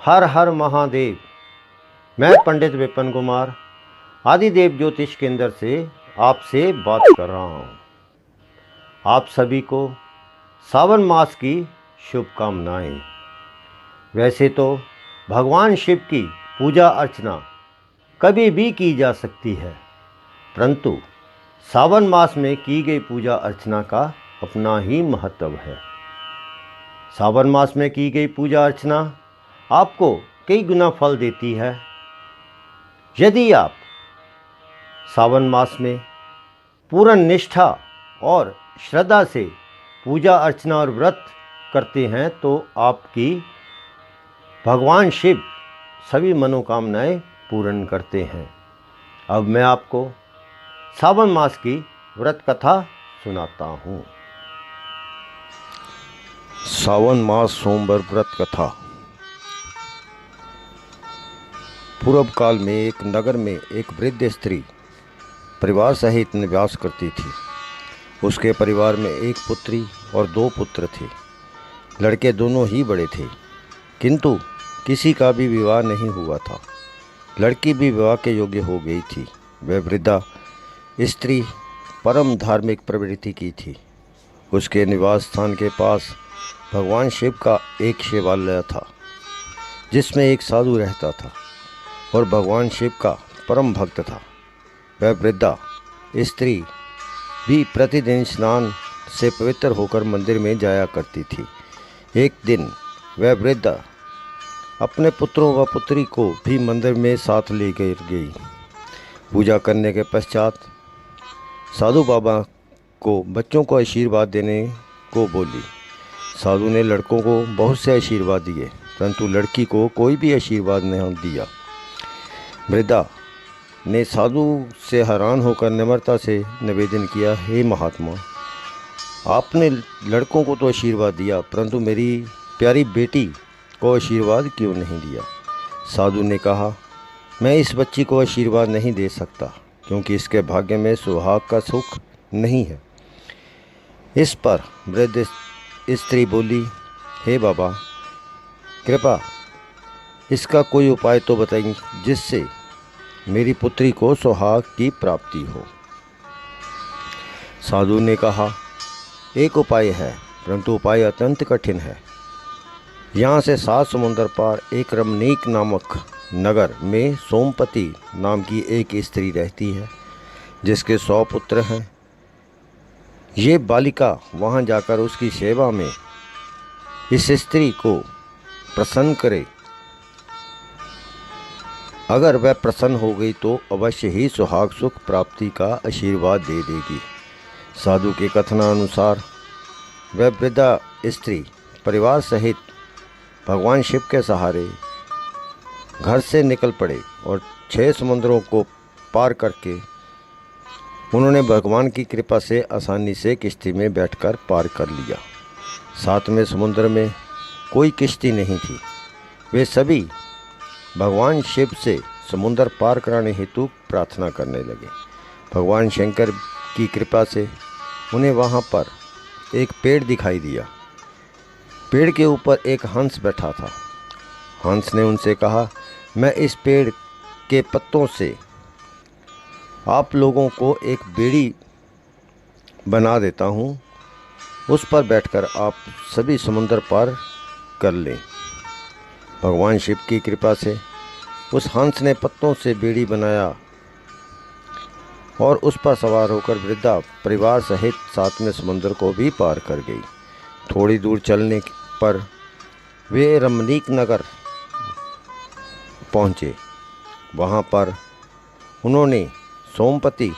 हर हर महादेव। मैं पंडित विपिन कुमार आदिदेव ज्योतिष केंद्र से आपसे बात कर रहा हूँ। आप सभी को सावन मास की शुभकामनाएं। वैसे तो भगवान शिव की पूजा अर्चना कभी भी की जा सकती है, परंतु सावन मास में की गई पूजा अर्चना का अपना ही महत्व है। सावन मास में की गई पूजा अर्चना आपको कई गुना फल देती है। यदि आप सावन मास में पूर्ण निष्ठा और श्रद्धा से पूजा अर्चना और व्रत करते हैं तो आपकी भगवान शिव सभी मनोकामनाएं पूर्ण करते हैं। अब मैं आपको सावन मास की व्रत कथा सुनाता हूँ। सावन मास सोमवार व्रत कथा। पूर्व काल में एक नगर में एक वृद्ध स्त्री परिवार सहित निवास करती थी। उसके परिवार में एक पुत्री और 2 पुत्र थे। लड़के दोनों ही बड़े थे, किंतु किसी का भी विवाह नहीं हुआ था। लड़की भी विवाह के योग्य हो गई थी। वह वृद्धा स्त्री परम धार्मिक प्रवृत्ति की थी। उसके निवास स्थान के पास भगवान शिव का एक शिवालय था, जिसमें एक साधु रहता था और भगवान शिव का परम भक्त था। वह वृद्धा स्त्री भी प्रतिदिन स्नान से पवित्र होकर मंदिर में जाया करती थी। एक दिन वह वृद्धा अपने पुत्रों व पुत्री को भी मंदिर में साथ ले गई। पूजा करने के पश्चात साधु बाबा को बच्चों को आशीर्वाद देने को बोली। साधु ने लड़कों को बहुत से आशीर्वाद दिए, परंतु लड़की को कोई भी आशीर्वाद नहीं दिया। वृद्धा ने साधु से हैरान होकर निम्रता से निवेदन किया, हे महात्मा, आपने लड़कों को तो आशीर्वाद दिया, परंतु मेरी प्यारी बेटी को आशीर्वाद क्यों नहीं दिया? साधु ने कहा, मैं इस बच्ची को आशीर्वाद नहीं दे सकता, क्योंकि इसके भाग्य में सुहाग का सुख नहीं है। इस पर वृद्ध स्त्री बोली, हे बाबा, कृपा इसका कोई उपाय तो बताइए जिससे मेरी पुत्री को सुहाग की प्राप्ति हो। साधु ने कहा, एक उपाय है, परंतु उपाय अत्यंत कठिन है। यहाँ से 7 समुंदर पार एक रमणीक नामक नगर में सोमपति नाम की एक स्त्री रहती है, जिसके 100 पुत्र हैं। ये बालिका वहाँ जाकर उसकी सेवा में इस स्त्री को प्रसन्न करे। अगर वह प्रसन्न हो गई तो अवश्य ही सुहाग सुख प्राप्ति का आशीर्वाद दे देगी। साधु के कथनानुसार वह वृद्धा स्त्री परिवार सहित भगवान शिव के सहारे घर से निकल पड़े और 6 समुद्रों को पार करके उन्होंने भगवान की कृपा से आसानी से किश्ती में बैठकर पार कर लिया। 7वें समुद्र में कोई किश्ती नहीं थी। वे सभी भगवान शिव से समुद्र पार कराने हेतु प्रार्थना करने लगे। भगवान शंकर की कृपा से उन्हें वहाँ पर एक पेड़ दिखाई दिया। पेड़ के ऊपर एक हंस बैठा था। हंस ने उनसे कहा, मैं इस पेड़ के पत्तों से आप लोगों को एक बेड़ी बना देता हूँ, उस पर बैठकर आप सभी समुद्र पार कर लें। भगवान शिव की कृपा से उस हंस ने पत्तों से बेड़ी बनाया और उस पर सवार होकर वृद्धा परिवार सहित 7वें समुद्र को भी पार कर गई। थोड़ी दूर चलने पर वे रमणीक नगर पहुँचे। वहाँ पर उन्होंने सोमपति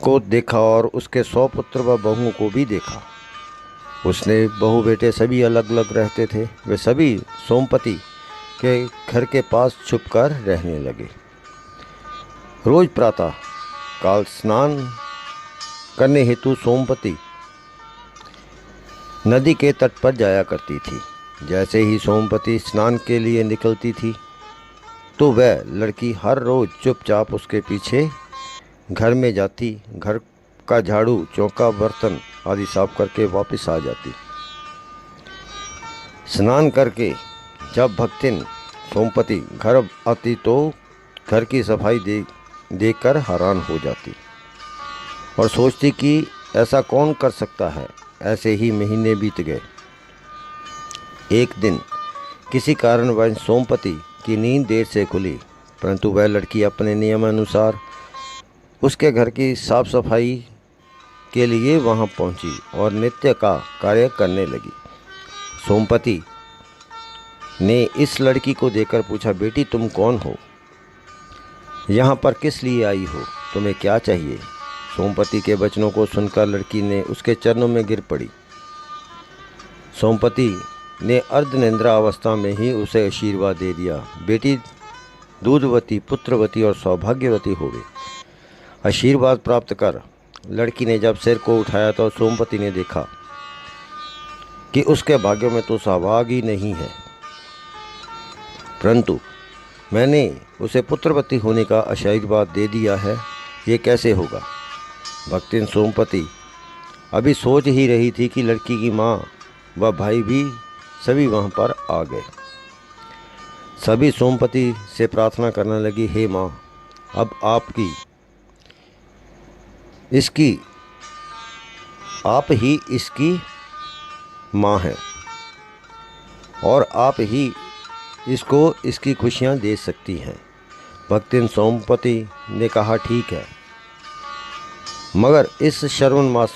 को देखा और उसके 100 पुत्र व बहुओं को भी देखा। उसने बहू बेटे सभी अलग अलग रहते थे। वे सभी सोमपति के घर के पास छुपकर रहने लगे। रोज प्रातः काल स्नान करने हेतु सोमपति नदी के तट पर जाया करती थी। जैसे ही सोमपति स्नान के लिए निकलती थी तो वह लड़की हर रोज़ चुपचाप उसके पीछे घर में जाती, घर का झाड़ू, चौका, बर्तन आदि साफ करके वापस आ जाती। स्नान करके जब भक्तिन सोमपति घर आती तो घर की सफाई देखकर हैरान हो जाती और सोचती कि ऐसा कौन कर सकता है। ऐसे ही महीने बीत गए। एक दिन किसी कारणवश सोमपति की नींद देर से खुली, परंतु वह लड़की अपने नियमानुसार उसके घर की साफ सफाई के लिए वहां पहुंची और नित्य का कार्य करने लगी। सोमपति ने इस लड़की को देखकर पूछा, बेटी तुम कौन हो? यहाँ पर किस लिए आई हो? तुम्हें क्या चाहिए? सोमपति के वचनों को सुनकर लड़की ने उसके चरणों में गिर पड़ी। सोमपति ने अर्धनिद्रा अवस्था में ही उसे आशीर्वाद दे दिया, बेटी दूधवती, पुत्रवती और सौभाग्यवती होवे। आशीर्वाद प्राप्त कर लड़की ने जब सिर को उठाया तो सोमपति ने देखा कि उसके भाग्य में तो सौभाग्य ही नहीं है, परंतु मैंने उसे पुत्रवती होने का आशीर्वाद दे दिया है, ये कैसे होगा? भक्तिन सोमपति अभी सोच ही रही थी कि लड़की की माँ व भाई भी सभी वहाँ पर आ गए। सभी सोमपति से प्रार्थना करने लगी, हे माँ, अब आप ही इसकी माँ हैं और आप ही इसको इसकी खुशियाँ दे सकती हैं। भक्तिन सोमपति ने कहा, ठीक है, मगर इस श्रावण मास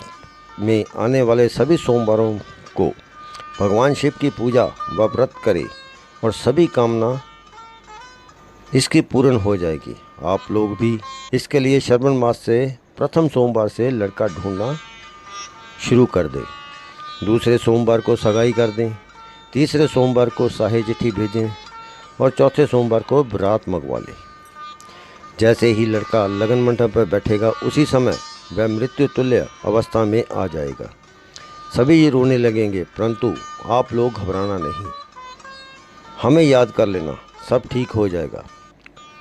में आने वाले सभी सोमवारों को भगवान शिव की पूजा व व्रत करे और सभी कामना इसकी पूर्ण हो जाएगी। आप लोग भी इसके लिए श्रावण मास से प्रथम सोमवार से लड़का ढूंढना शुरू कर दें, दूसरे सोमवार को सगाई कर दें, तीसरे सोमवार को साहे चिट्ठी भेजें और चौथे सोमवार को बारात मंगवा लें। जैसे ही लड़का लगन मंडप पर बैठेगा उसी समय वह मृत्यु तुल्य अवस्था में आ जाएगा। सभी रोने लगेंगे, परंतु आप लोग घबराना नहीं, हमें याद कर लेना, सब ठीक हो जाएगा।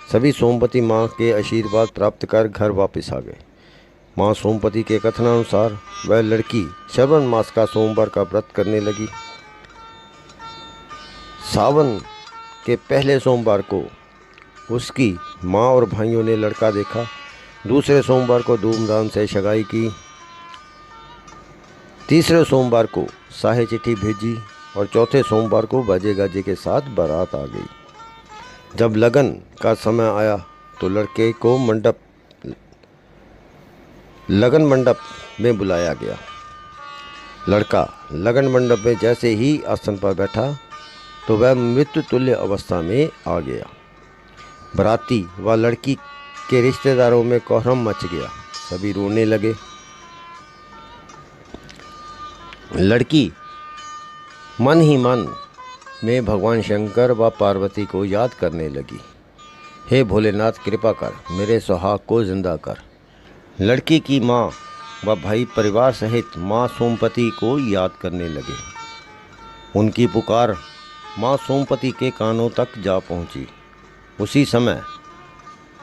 सभी सोमपति माँ के आशीर्वाद प्राप्त कर घर वापस आ गए। माँ सोमपति के कथनानुसार वह लड़की श्रावण मास का सोमवार का व्रत करने लगी। सावन के पहले सोमवार को उसकी माँ और भाइयों ने लड़का देखा। दूसरे सोमवार को धूमधाम से सगाई की। तीसरे सोमवार को साहे चिट्ठी भेजी और चौथे सोमवार को बाजे गाजे के साथ बारात आ गई। जब लगन का समय आया तो लड़के को लगन मंडप में बुलाया गया। लड़का लगन मंडप में जैसे ही आसन पर बैठा तो वह मृत्यु तुल्य अवस्था में आ गया। बराती व लड़की के रिश्तेदारों में कोहराम मच गया, सभी रोने लगे। लड़की मन ही मन में भगवान शंकर व पार्वती को याद करने लगी, हे भोलेनाथ कृपा कर, मेरे सुहाग को जिंदा कर। लड़की की माँ व भाई परिवार सहित माँ सोमपति को याद करने लगे। उनकी पुकार माँ सोमपति के कानों तक जा पहुँची। उसी समय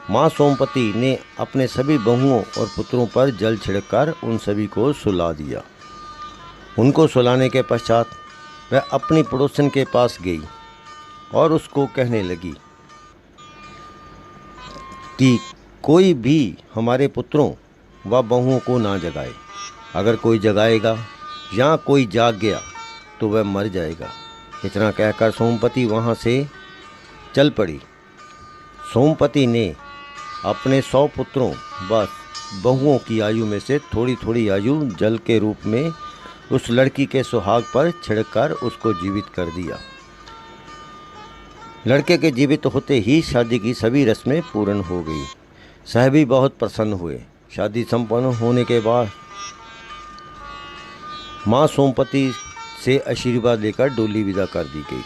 माँ सोमपति ने अपने सभी बहुओं और पुत्रों पर जल छिड़ककर उन सभी को सुला दिया। उनको सुलाने के पश्चात वह अपनी पड़ोसन के पास गई और उसको कहने लगी कि कोई भी हमारे पुत्रों व बहुओं को ना जगाए। अगर कोई जगाएगा या कोई जाग गया तो वह मर जाएगा। इतना कहकर सोमपति वहाँ से चल पड़ी। सोमपति ने अपने 100 पुत्रों व बहुओं की आयु में से थोड़ी थोड़ी आयु जल के रूप में उस लड़की के सुहाग पर छिड़ककर उसको जीवित कर दिया। लड़के के जीवित होते ही शादी की सभी रस्में पूर्ण हो गई। सभी बहुत प्रसन्न हुए। शादी संपन्न होने के बाद माँ सोमपति से आशीर्वाद लेकर डोली विदा कर दी गई।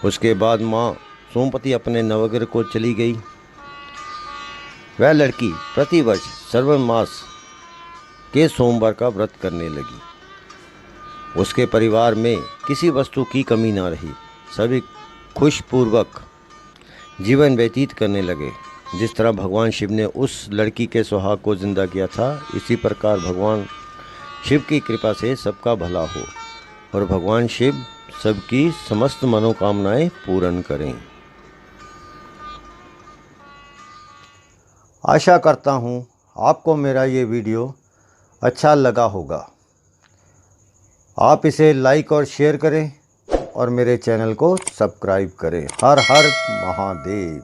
उसके बाद माँ सोमपति अपने नवग्रह को चली गई। वह लड़की प्रतिवर्ष श्रावण मास के सोमवार का व्रत करने लगी। उसके परिवार में किसी वस्तु की कमी ना रही। सभी खुशपूर्वक जीवन व्यतीत करने लगे। जिस तरह भगवान शिव ने उस लड़की के सुहाग को जिंदा किया था, इसी प्रकार भगवान शिव की कृपा से सबका भला हो और भगवान शिव सबकी समस्त मनोकामनाएं पूर्ण करें। आशा करता हूँ आपको मेरा ये वीडियो अच्छा लगा होगा। आप इसे लाइक और शेयर करें और मेरे चैनल को सब्सक्राइब करें। हर हर महादेव।